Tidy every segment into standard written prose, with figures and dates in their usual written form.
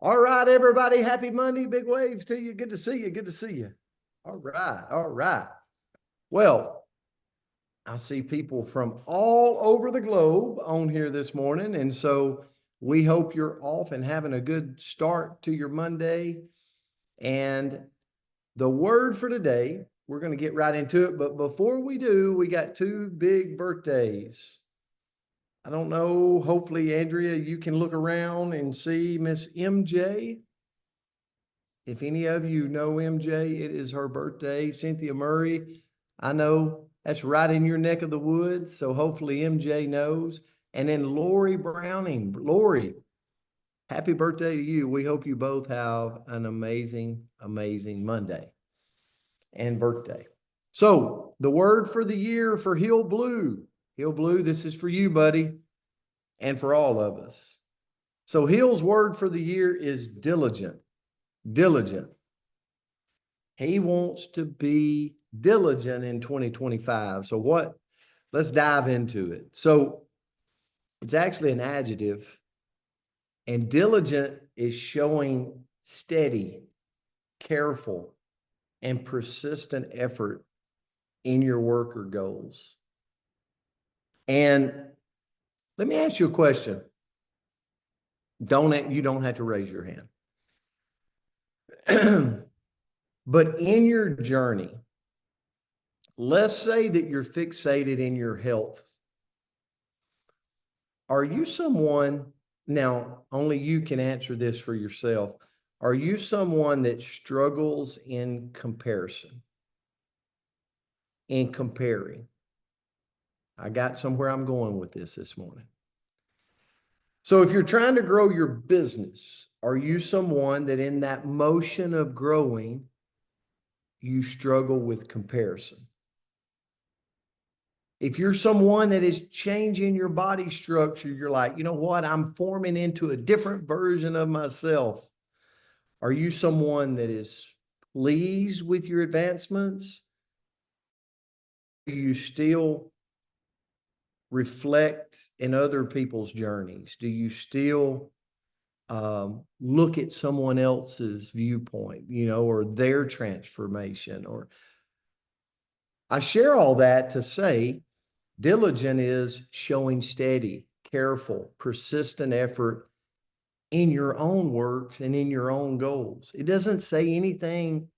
All right, everybody. Happy Monday. Big waves to you. Good to see you. Good to see you. All right. All right. Well, I see people from all over the globe on here this morning. And so we hope you're off and having a good start to your Monday. And the word for today, we're going to get right into it. But before we do, we got two big birthdays. I don't know. Hopefully, Andrea, you can look around and see Miss MJ. If any of you know MJ, it is her birthday. Cynthia Murray, I know that's right in your neck of the woods. So hopefully MJ knows. And then Lori Browning. Lori, happy birthday to you. We hope you both have an amazing, amazing Monday and birthday. So the word for the year for Hill Blue. Hill Blue, this is for you, buddy, and for all of us. So Hill's word for the year is diligent. Diligent. He wants to be diligent in 2025. So let's dive into it. So it's actually an adjective, and diligent is showing steady, careful, and persistent effort in your work or goals. And let me ask you a question. You don't have to raise your hand. But in your journey, let's say that you're fixated in your health. Are you someone, now only you can answer this for yourself. Are you someone that struggles in comparison? In comparing? I got somewhere I'm going with this morning. So if you're trying to grow your business, are you someone that in that motion of growing, you struggle with comparison? If you're someone that is changing your body structure, you're like, you know what? I'm forming into a different version of myself. Are you someone that is pleased with your advancements? Do you still reflect in other people's journeys? Do you still look at someone else's viewpoint, or their transformation? Or I share all that to say diligent is showing steady, careful, persistent effort in your own works and in your own goals. It doesn't say anything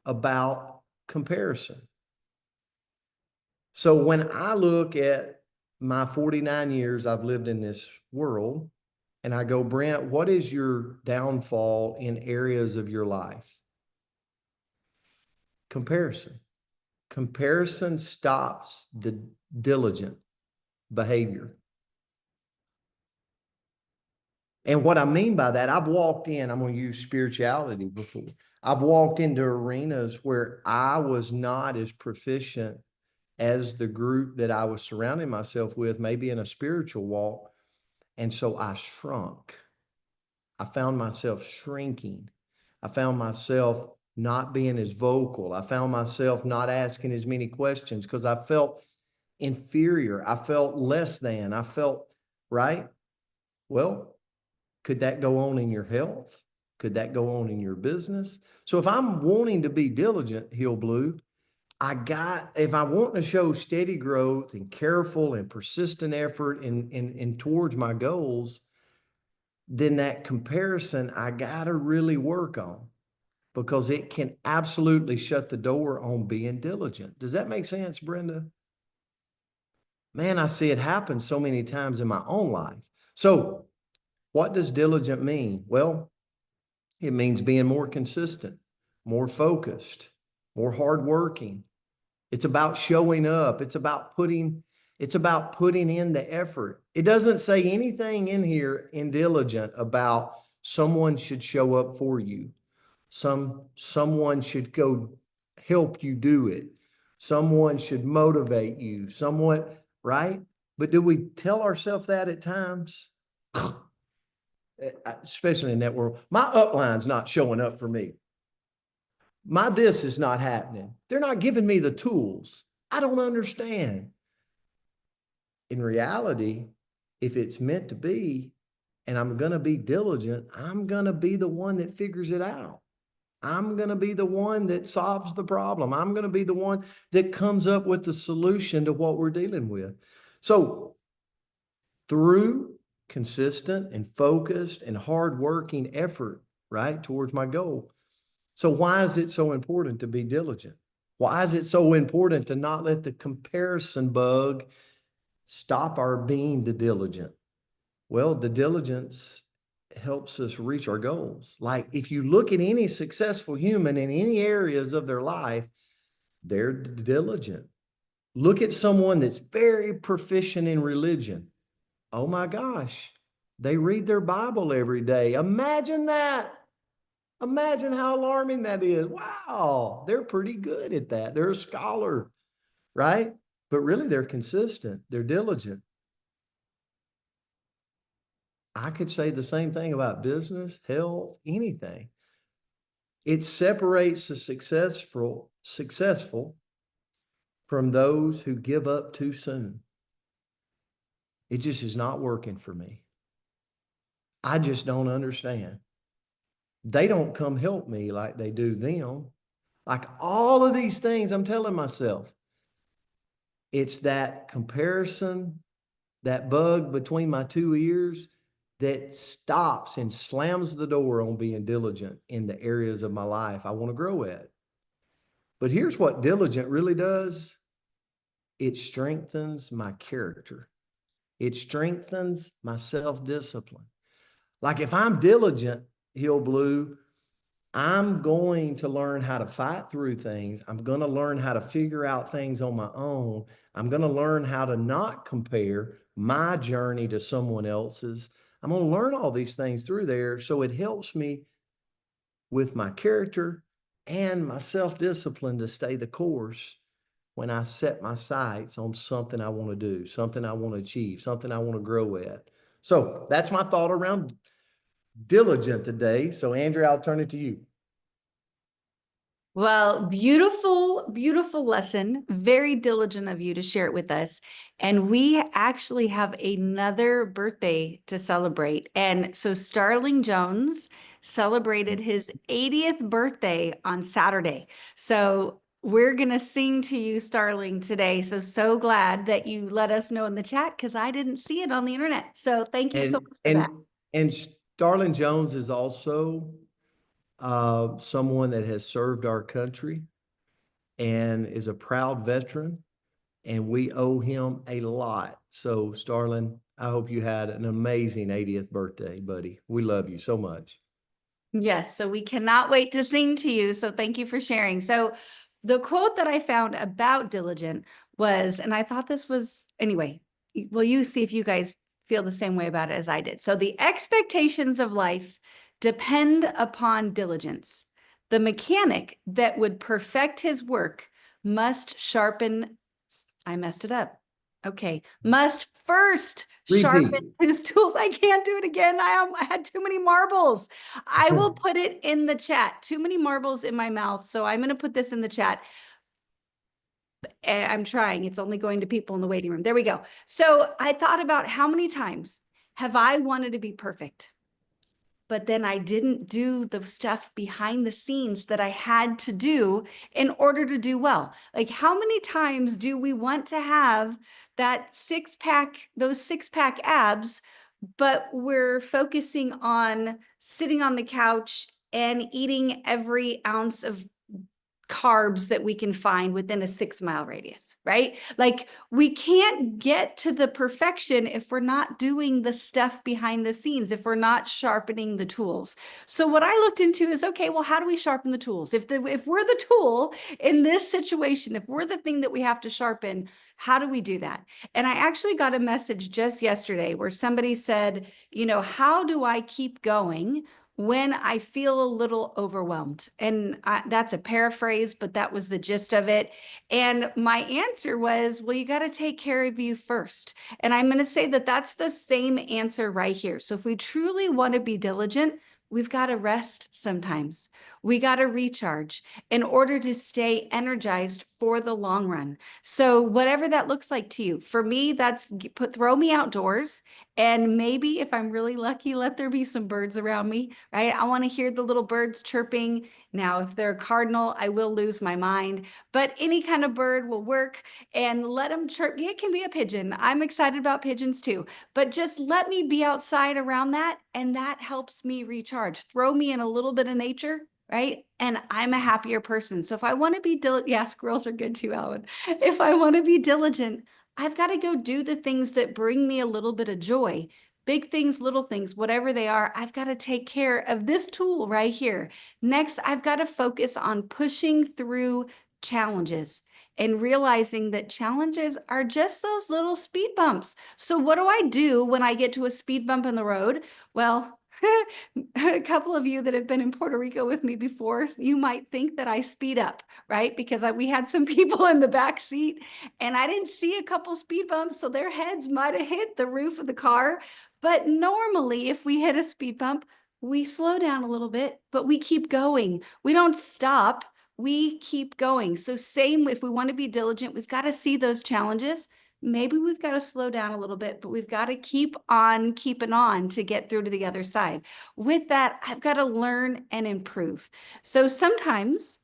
about comparison. So when I look at my 49 years I've lived in this world, and I go, Brent, what is your downfall in areas of your life? Comparison. Comparison stops the diligent behavior. And what I mean by that, I'm going to use spirituality before. I've walked into arenas where I was not as proficient as the group that I was surrounding myself with, maybe in a spiritual walk. And so I shrunk. I found myself shrinking. I found myself not being as vocal. I found myself not asking as many questions because I felt inferior. I felt less than. I felt, right? Well, could that go on in your health? Could that go on in your business? So if I'm wanting to be diligent, Hill Blue, if I want to show steady growth and careful and persistent effort in towards my goals, then that comparison I got to really work on, because it can absolutely shut the door on being diligent. Does that make sense, Brenda? Man, I see it happen so many times in my own life. So what does diligent mean? Well, it means being more consistent, more focused, more hardworking. It's about showing up. It's about putting in the effort. It doesn't say anything in here in diligent about someone should show up for you. Someone should go help you do it. Someone should motivate you. Right? But do we tell ourselves that at times? Especially in that world. My upline's not showing up for me. My this is not happening. They're not giving me the tools. I don't understand. In reality, if it's meant to be and I'm going to be diligent, I'm going to be the one that figures it out. I'm going to be the one that solves the problem. I'm going to be the one that comes up with the solution to what we're dealing with. So through consistent and focused and hardworking effort, right, towards my goal. So why is it so important to be diligent? Why is it so important to not let the comparison bug stop our being the diligent? Well, the diligence helps us reach our goals. Like if you look at any successful human in any areas of their life, they're diligent. Look at someone that's very proficient in religion. Oh my gosh, they read their Bible every day. Imagine that. Imagine how alarming that is. Wow, they're pretty good at that. They're a scholar, right? But really, they're consistent, they're diligent. I could say the same thing about business, health, anything. It separates the successful from those who give up too soon. It just is not working for me. I just don't understand. They don't come help me like they do them. Like all of these things I'm telling myself, it's that comparison, that bug between my two ears that stops and slams the door on being diligent in the areas of my life I want to grow at. But here's what diligent really does. It strengthens my character. It strengthens my self-discipline. Like if I'm diligent, Hill Blue, I'm going to learn how to fight through things. I'm going to learn how to figure out things on my own. I'm going to learn how to not compare my journey to someone else's. I'm going to learn all these things through there. So it helps me with my character and my self-discipline to stay the course when I set my sights on something I want to do, something I want to achieve, something I want to grow at. So that's my thought around diligent today. So Andrea, I'll turn it to you. Well, beautiful, beautiful lesson. Very diligent of you to share it with us. And we actually have another birthday to celebrate. And so Starling Jones celebrated his 80th birthday on Saturday. So we're going to sing to you, Starling, today. So glad that you let us know in the chat because I didn't see it on the internet. So thank you so much for that. And Starlin Jones is also someone that has served our country and is a proud veteran, and we owe him a lot. So, Starlin, I hope you had an amazing 80th birthday, buddy. We love you so much. Yes, so we cannot wait to sing to you. So thank you for sharing. So the quote that I found about diligent was, and I thought this was, anyway, well, you see if you guys feel the same way about it as I did. So the expectations of life depend upon diligence. The mechanic that would perfect his work must sharpen, I messed it up. Okay, must first sharpen Repeat. his tools. I can't do it again. I had too many marbles. I will put it in the chat. Too many marbles in my mouth. So I'm going to put this in the chat. I'm trying. It's only going to people in the waiting room. There we go. So I thought about how many times have I wanted to be perfect, but then I didn't do the stuff behind the scenes that I had to do in order to do well. Like how many times do we want to have that those six-pack abs, but we're focusing on sitting on the couch and eating every ounce of carbs that we can find within a 6-mile radius, right? Like we can't get to the perfection if we're not doing the stuff behind the scenes, if we're not sharpening the tools. So what I looked into is, okay, well, how do we sharpen the tools? If we're the tool in this situation, if we're the thing that we have to sharpen, how do we do that? And I actually got a message just yesterday where somebody said, how do I keep going when I feel a little overwhelmed? And that's a paraphrase, but that was the gist of it. And my answer was, well, you got to take care of you first. And I'm going to say that that's the same answer right here. So if we truly want to be diligent, we've got to rest sometimes. We got to recharge in order to stay energized for the long run. So whatever that looks like to you, for me, that's throw me outdoors And maybe if I'm really lucky, let there be some birds around me, right? I want to hear the little birds chirping. Now, if they're a cardinal, I will lose my mind, but any kind of bird will work, and let them chirp. It can be a pigeon. I'm excited about pigeons too, but just let me be outside around that. And that helps me recharge. Throw me in a little bit of nature, right? And I'm a happier person. So if I want to be diligent, yeah, squirrels are good too, Alan. If I want to be diligent, I've got to go do the things that bring me a little bit of joy. Big things, little things, whatever they are, I've got to take care of this tool right here. Next, I've got to focus on pushing through challenges and realizing that challenges are just those little speed bumps. So what do I do when I get to a speed bump in the road? Well, a couple of you that have been in Puerto Rico with me before, you might think that I speed up, right? Because we had some people in the back seat and I didn't see a couple speed bumps, so their heads might have hit the roof of the car. But normally, if we hit a speed bump, we slow down a little bit, but we keep going. We don't stop. We keep going. So same, if we want to be diligent, we've got to see those challenges. Maybe we've got to slow down a little bit, but we've got to keep on keeping on to get through to the other side. With that, I've got to learn and improve. So sometimes,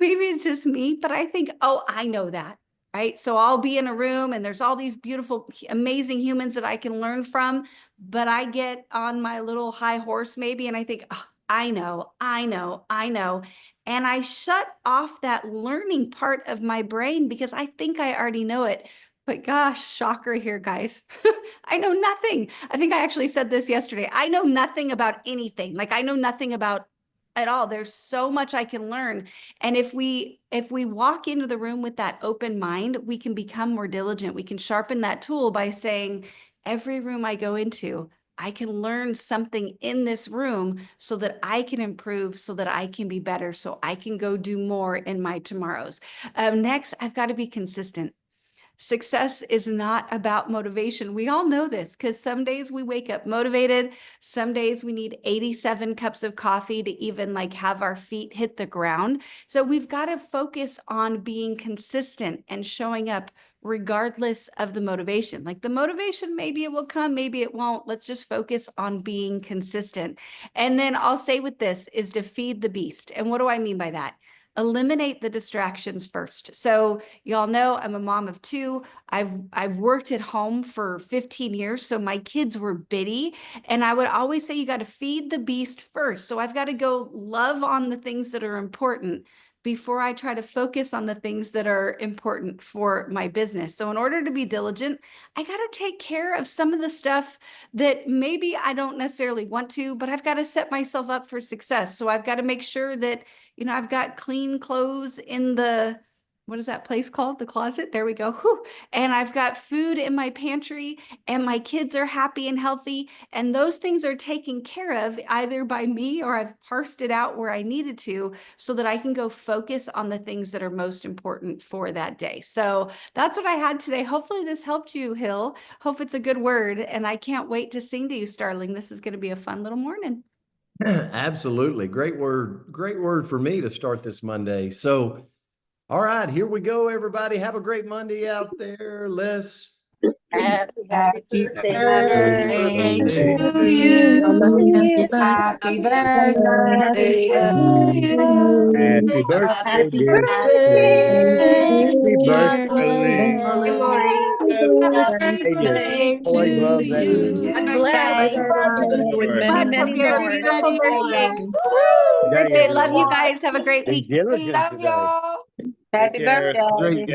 maybe it's just me, but I think, oh, I know that, right? So I'll be in a room and there's all these beautiful, amazing humans that I can learn from, but I get on my little high horse maybe, and I think, oh, I know. And I shut off that learning part of my brain because I think I already know it. But gosh, shocker here, guys. I know nothing. I think I actually said this yesterday. I know nothing about anything. Like I know nothing about at all. There's so much I can learn. And if we walk into the room with that open mind, we can become more diligent. We can sharpen that tool by saying, every room I go into, I can learn something in this room so that I can improve, so that I can be better, so I can go do more in my tomorrows. Next, I've got to be consistent. Success is not about motivation. We all know this because some days we wake up motivated. Some days we need 87 cups of coffee to even like have our feet hit the ground. So we've got to focus on being consistent and showing up regardless of the motivation. Like the motivation, maybe it will come, maybe it won't. Let's just focus on being consistent. And then I'll say with this is to feed the beast. And what do I mean by that? Eliminate the distractions first. So y'all know I'm a mom of two. I've worked at home for 15 years, so my kids were bitty, and I would always say you got to feed the beast first. So I've got to go love on the things that are important before I try to focus on the things that are important for my business. So in order to be diligent, I got to take care of some of the stuff that maybe I don't necessarily want to, but I've got to set myself up for success. So I've got to make sure that I've got clean clothes in the, what is that place called? The closet. There we go. Whew. And I've got food in my pantry and my kids are happy and healthy. And those things are taken care of either by me or I've parsed it out where I needed to so that I can go focus on the things that are most important for that day. So that's what I had today. Hopefully this helped you, Hill. Hope it's a good word. And I can't wait to sing to you, Starling. This is going to be a fun little morning. Absolutely. Great word. Great word for me to start this Monday. So, all right, here we go, everybody. Have a great Monday out there. Let's Happy birthday to to you. you. Happy Birthday birthday to to you. Happy you. birthday, Happy dear. birthday, Happy dear birthday. Lori. Happy Hey, dear. birthday Oh, I to love that you. music. God bless with Boy, many, Much. Hope many you have a more. beautiful birthday. good Woo! day, Birthday. Love you everyone. guys. Have a great Be week. diligent Love today. y'all. Take Happy care. birthday. great day.